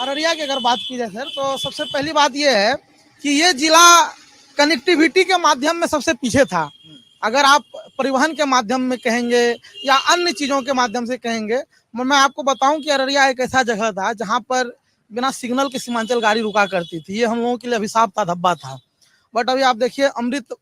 अररिया की अगर बात की जाए सर, तो सबसे पहली बात ये है कि ये जिला कनेक्टिविटी के माध्यम में सबसे पीछे था। अगर आप परिवहन के माध्यम में कहेंगे या अन्य चीज़ों के माध्यम से कहेंगे, मैं आपको बताऊं कि अररिया एक ऐसा जगह था जहां पर बिना सिग्नल के सीमांचल गाड़ी रुका करती थी। ये हम लोगों के लिए अभिशाप था, धब्बा था। बट अभी आप देखिए, अमृत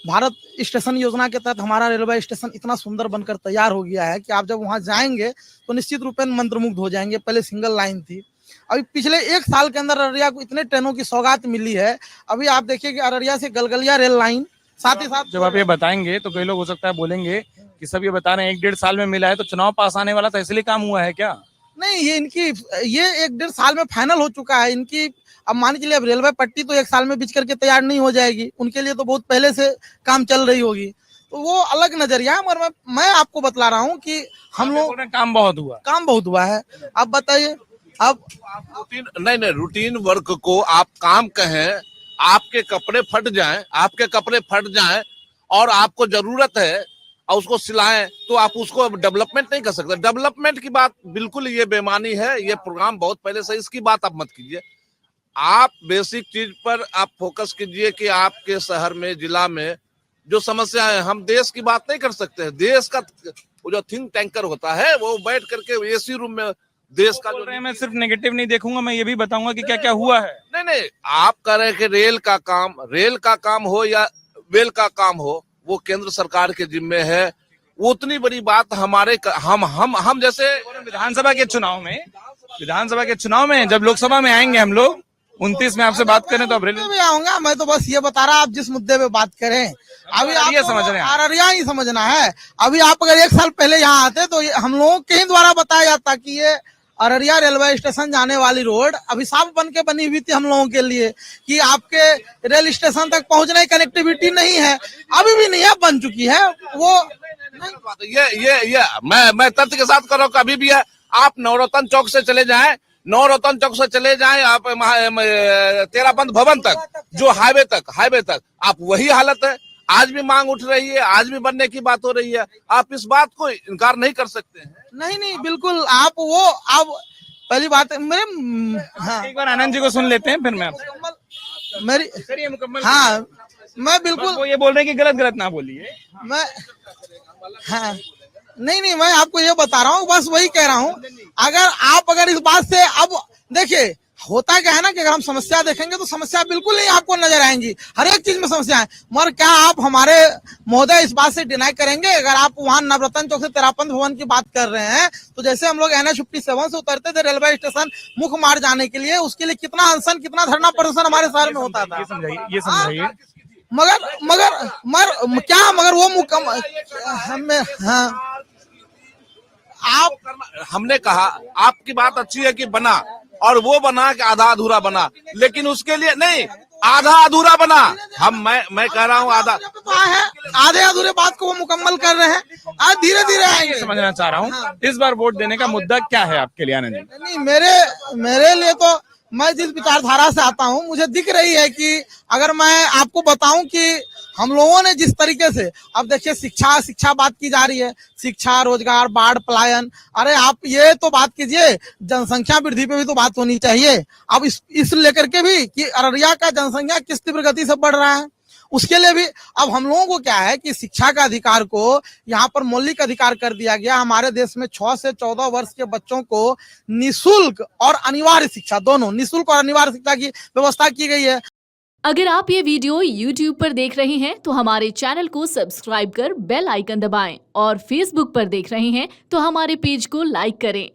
भारत स्टेशन योजना के तहत हमारा रेलवे स्टेशन इतना सुंदर बनकर तैयार हो गया है कि आप जब वहां जाएंगे तो निश्चित रूप में मंत्रमुग्ध हो जाएंगे। पहले सिंगल लाइन थी, अभी पिछले 1 साल के अंदर अररिया को इतने ट्रेनों की सौगात मिली है। अभी आप देखिए कि अररिया से गलगलिया रेल लाइन, साथ ही साथ जब आप ये बताएंगे तो कई लोग हो सकता है बोलेंगे कि सब ये बता रहे हैं 1-1.5 साल में मिला है, तो चुनाव पास आने वाला था इसलिए काम हुआ है क्या? नहीं, ये 1-1.5 साल में फाइनल हो चुका है इनकी। अब मान के चलिए, अब रेलवे पट्टी तो 1 साल में बिछ करके तैयार नहीं हो जाएगी, उनके लिए तो बहुत पहले से काम चल रही होगी, तो वो अलग नजरिया है। मगर मैं आपको बतला रहा हूँ कि हम लोग काम बहुत हुआ है। आप बताइए, अब रूटीन नहीं, रूटीन वर्क को आप काम कहें, आपके कपड़े फट जाएं और आपको जरूरत है और उसको सिलाएं, तो आप उसको डेवलपमेंट नहीं कर सकते। डेवलपमेंट की बात बिल्कुल ये बेमानी है। ये प्रोग्राम बहुत पहले से, इसकी बात आप मत कीजिए। आप बेसिक चीज पर आप फोकस कीजिए कि आपके शहर में, जिला में जो समस्या है, हम देश की बात नहीं कर सकते हैं। देश का वो जो थिंक टैंकर होता है, वो बैठ करके एसी रूम में देश का जो, मैं सिर्फ नेगेटिव नहीं देखूंगा, मैं ये भी बताऊंगा कि क्या क्या हुआ है। नहीं, आप कह रहे हैं कि रेल का काम हो या वेल का काम हो, वो केंद्र सरकार के जिम्मे है। वो उतनी बड़ी बात हमारे हम जैसे विधानसभा के चुनाव में जब लोकसभा में आएंगे हम लोग 29 में आपसे बात करें तो अब भी आऊंगा। मैं तो बस ये बता रहा, आप जिस मुद्दे पे बात करें, अभी आप समझ रहे हैं, अररिया ही समझना है। अभी आप अगर 1 साल पहले यहाँ आते तो हम लोगों के ही द्वारा बताया जाता कि ये अररिया रेलवे स्टेशन जाने वाली रोड अभिशाप बन के बनी हुई थी हम लोगों के लिए, कि आपके रेल स्टेशन तक पहुंचने की कनेक्टिविटी नहीं है। अभी भी नहीं है, बन चुकी है वो। ये मैं तथ्य के साथ कर रहा हूँ, अभी भी है। आप नवरत्न चौक से चले जाएं आप तेरापंथ भवन तक, जो हाईवे तक आप, वही हालत है। आज भी मांग उठ रही है, आज भी बनने की बात हो रही है। आप इस बात को इनकार नहीं कर सकते हैं। नहीं, बिल्कुल। आप पहली बात मेरे, हाँ, एक बार आनंद जी को सुन लेते हैं, फिर मैं मेरी मुकम्मल। हाँ, मैं बिल्कुल, वो ये बोल रहे हैं कि गलत ना बोलिए। मैं, हाँ, नहीं, मैं आपको ये बता रहा हूँ, बस वही कह रहा हूँ। अगर इस बात से, अब देखिए होता क्या है ना कि अगर हम समस्या देखेंगे तो समस्या बिल्कुल नहीं आपको नजर आएंगी। हर एक चीज में समस्या है। मगर क्या आप हमारे महोदय इस बात से डिनाई करेंगे? अगर आप वहां नवरत्न चौक से तेरापंथ भवन की बात कर रहे हैं, तो जैसे हम लोग NH57 से उतरते थे रेलवे स्टेशन मुख्य मार्ग जाने के लिए, उसके लिए कितना अनशन, कितना धरना प्रदर्शन हमारे शहर में होता था। ये समझाइए। मगर वो मुकम्मल हमें, हाँ, हमने कहा आपकी बात अच्छी है कि बना, और वो बना कि आधा अधूरा बना, लेकिन उसके लिए नहीं, आधा अधूरा बना। मैं कह रहा हूँ आधे अधूरे बात को वो मुकम्मल कर रहे हैं। आज धीरे धीरे आएंगे। समझना चाह रहा हूँ, इस बार वोट देने का मुद्दा क्या है आपके लिए आनंद जी? नहीं, मेरे लिए तो, मैं जिस विचारधारा से आता हूँ, मुझे दिख रही है कि अगर मैं आपको बताऊं कि हम लोगों ने जिस तरीके से, अब देखिए शिक्षा बात की जा रही है, शिक्षा, रोजगार, बाढ़, पलायन। अरे आप ये तो बात कीजिए, जनसंख्या वृद्धि पे भी तो बात होनी चाहिए। अब इस लेकर के भी कि अररिया का जनसंख्या किस तीव्र गति से बढ़ रहा है, उसके लिए भी अब हम लोगों को क्या है कि शिक्षा का अधिकार को यहाँ पर मौलिक अधिकार कर दिया गया। हमारे देश में 6 से 14 वर्ष के बच्चों को निःशुल्क और अनिवार्य शिक्षा, दोनों निःशुल्क और अनिवार्य शिक्षा की व्यवस्था की गई है। अगर आप ये वीडियो YouTube पर देख रहे हैं तो हमारे चैनल को सब्सक्राइब कर बेल आइकन दबाएं, और Facebook पर देख रहे हैं तो हमारे पेज को लाइक करें।